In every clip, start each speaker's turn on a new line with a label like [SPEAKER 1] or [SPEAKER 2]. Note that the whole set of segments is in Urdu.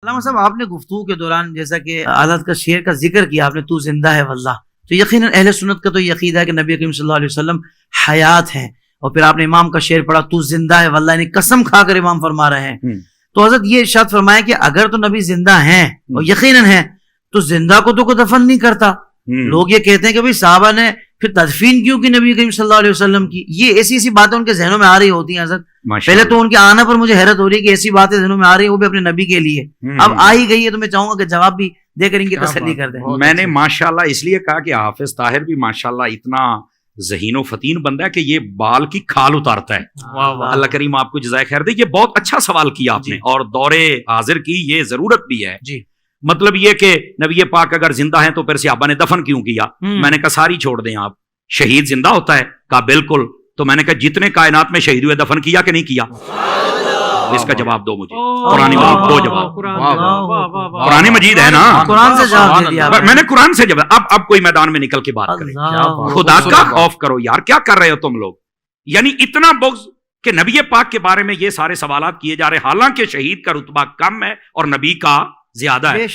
[SPEAKER 1] علامہ صاحب آپ نے گفتگو کے دوران جیسا کہ حضرت کا شعر کا ذکر کیا آپ نے، تو زندہ ہے واللہ، تو یقیناً اہل سنت کا تو یہ عقیدہ ہے کہ نبی کریم صلی اللہ علیہ وسلم حیات ہیں، اور پھر آپ نے امام کا شعر پڑھا تو زندہ ہے واللہ، یعنی قسم کھا کر امام فرما رہے ہیں۔ تو حضرت یہ ارشاد فرمایا کہ اگر تو نبی زندہ ہیں اور یقیناً ہیں تو زندہ کو تو کوئی دفن نہیں کرتا۔ لوگ یہ کہتے ہیں کہ بھئی صحابہ نے پھر تدفین کیوں کی نبی کریم صلی اللہ علیہ وسلم کی، یہ ایسی ایسی باتیں ان کے ذہنوں میں آ رہی ہوتی ہیں حضرت۔ پہلے تو ان کے آنے پر مجھے حیرت ہو رہی ہے کہ ایسی باتیں ذہنوں میں آ رہی ہیں وہ بھی اپنے نبی کے لیے، اب آ ہی گئی ہے تو میں چاہوں گا کہ جواب بھی دے کر ان کی تسلی کر دیں۔
[SPEAKER 2] میں نے ماشاءاللہ اس لیے کہا کہ حافظ طاہر بھی ماشاءاللہ اتنا ذہین و فتین بندہ ہے کہ یہ بال کی کھال اتارتا ہے۔ اللہ کریم آپ کو جزائے خیر دے۔ یہ بہت اچھا سوال کیا آپ نے، اور دور حاضر کی یہ ضرورت بھی ہے۔ مطلب یہ کہ نبی پاک اگر زندہ ہیں تو پھر صحابہ نے دفن کیوں کیا؟ میں نے کہا ساری چھوڑ دیں آپ، شہید زندہ ہوتا ہے؟ کہا بالکل۔ تو میں نے کہا جتنے کائنات میں شہید ہوئے دفن کیا کہ نہیں کیا؟ اس کا جواب دو مجھے، قرآن مجید دو جواب۔ قرآن مجید ہے نا،
[SPEAKER 1] قرآن سے جواب دے دیا
[SPEAKER 2] میں نے قرآن سے جواب۔ اب کوئی میدان میں نکل کے بات کریں، خدا کا خوف کرو یار، کیا کر رہے ہو تم لوگ؟ یعنی اتنا بغض کہ نبی پاک کے بارے میں یہ سارے سوالات کیے جا رہے، حالانکہ شہید کا رتبہ کم ہے اور نبی کا زیادہ ہے۔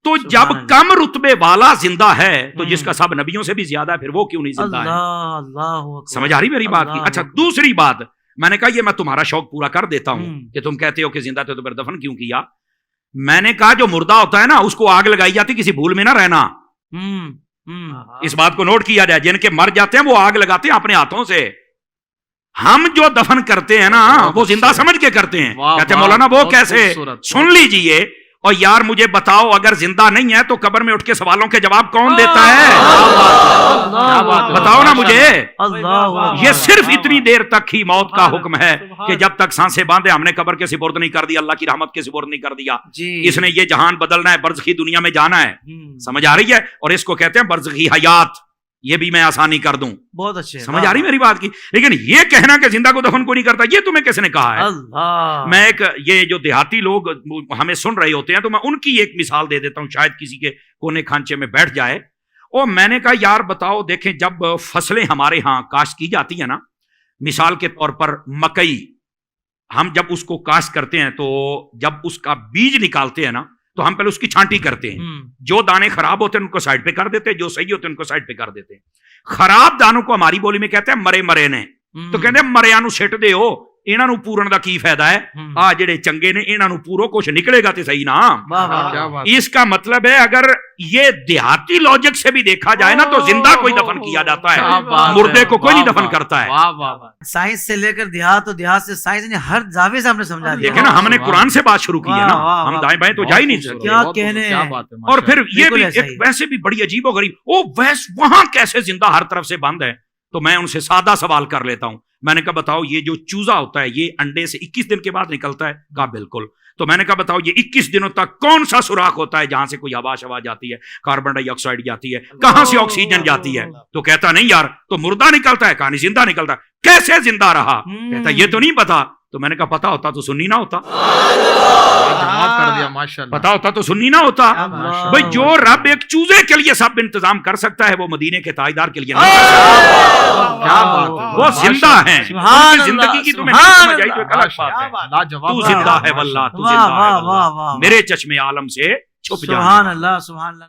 [SPEAKER 2] تو جب کم رتبے والا زندہ ہے تو جس کا سب نبیوں سے بھی زیادہ ہے، پھر وہ کیوں نہیں زندہ ہے؟ سمجھ آ رہی میری بات کی؟ اچھا دوسری بات، میں نے کہا یہ میں تمہارا شوق پورا کر دیتا ہوں کہ تم کہتے ہو کہ زندہ تھے تو پھر دفن کیوں کیا؟ میں نے کہا جو مردہ ہوتا ہے نا اس کو آگ لگائی جاتی، کسی بھول میں نہ رہنا۔ اس بات کو نوٹ کیا جائے، جن کے مر جاتے ہیں وہ آگ لگاتے ہیں اپنے ہاتھوں سے، ہم جو دفن کرتے ہیں نا وہ زندہ سمجھ کے کرتے ہیں۔ کہتے ہیں مولانا وہ کیسے؟ سن لیجئے، اور یار مجھے بتاؤ اگر زندہ نہیں ہے تو قبر میں اٹھ کے سوالوں کے جواب کون دیتا ہے؟ بتاؤ نا مجھے۔ یہ صرف اتنی دیر تک ہی موت کا حکم ہے کہ جب تک سانسیں باندھے ہم نے قبر کے سپرد نہیں کر دیا، اللہ کی رحمت کے سپرد نہیں کر دیا۔ اس نے یہ جہان بدلنا ہے، برزخی دنیا میں جانا ہے، سمجھ آ رہی ہے؟ اور اس کو کہتے ہیں برزخی حیات، یہ بھی میں آسانی کر دوں۔
[SPEAKER 1] بہت اچھے،
[SPEAKER 2] سمجھ آ رہی میری بات کی؟ لیکن یہ کہنا کہ زندہ کو دفن کو نہیں کرتا، یہ تمہیں کس نے کہا ہے؟ میں ایک یہ جو دیہاتی لوگ ہمیں سن رہے ہوتے ہیں تو میں ان کی ایک مثال دے دیتا ہوں، شاید کسی کے کونے کھانچے میں بیٹھ جائے۔ اور میں نے کہا یار بتاؤ، دیکھیں جب فصلیں ہمارے ہاں کاشت کی جاتی ہیں نا، مثال کے طور پر مکئی، ہم جب اس کو کاشت کرتے ہیں تو جب اس کا بیج نکالتے ہیں نا تو ہم پہلے اس کی چھانٹی کرتے ہیں، جو دانے خراب ہوتے ہیں ان کو سائڈ پہ کر دیتے ہیں، جو صحیح ہوتے ہیں ان کو سائڈ پہ کر دیتے ہیں۔ خراب دانوں کو ہماری بولی میں کہتے ہیں مرے مرے نے، تو کہتے ہیں مریا نو سٹ دے ہو، انہاں نو پورن دا کی فائدہ ہے؟ آ جڑے چنگے نے انہاں نو پورو کچھ نکلے گا تے صحیح نا۔ اس کا مطلب ہے اگر یہ دیہاتی لاجک سے بھی دیکھا جائے نا تو زندہ کوئی دفن کیا جاتا ہے، مردے کو کوئی نہیں دفن کرتا ہے۔
[SPEAKER 1] سائنس سے لے کر دیہات، اور دیہات سے سائنس نے ہر زاویے سے ہم نے سمجھا دیا۔
[SPEAKER 2] دیکھیں نا، ہم نے قرآن سے بات شروع کی ہے نا، ہم دائیں بائیں تو جا ہی نہیں سکتے۔
[SPEAKER 1] کیا کہنے۔
[SPEAKER 2] اور پھر یہ بھی ایک ویسے بھی بڑی عجیب و غریب، او ویس وہاں کیسے زندہ ہر طرف سے بند ہے؟ تو میں ان سے سادہ سوال کر لیتا ہوں، میں نے کہا بتاؤ یہ جو چوزا ہوتا ہے یہ انڈے سے 21 دن کے بعد نکلتا ہے؟ کہا بالکل۔ تو میں نے کہا بتاؤ یہ 21 دنوں تک کون سا سوراخ ہوتا ہے جہاں سے کوئی ہوا شوا جاتی ہے، کاربن ڈائی آکسائڈ جاتی ہے، کہاں سے آکسیجن جاتی ہے؟ تو کہتا نہیں یار، تو مردہ نکلتا ہے؟ کہا نہیں زندہ نکلتا ہے۔ کیسے زندہ رہا؟ کہتا یہ تو نہیں پتا۔ تو میں نے کہا پتا ہوتا تو سنی نہ ہوتا، پتا ہوتا تو سنی نہ ہوتا۔ بھئی جو رب ایک چوزے کے لیے سب انتظام کر سکتا ہے وہ مدینے کے تاجدار کے لیے نہیں کر سکتا۔ وہ زندہ ہیں، ان کی زندگی کی تمہیں نہیں سمجھ آئی تو ایک الگ بات ہے۔ تو زندہ ہے واللہ، تو زندہ ہے واللہ، میرے چشم عالم سے چھپ جا۔
[SPEAKER 1] سبحان اللہ، سبحان اللہ۔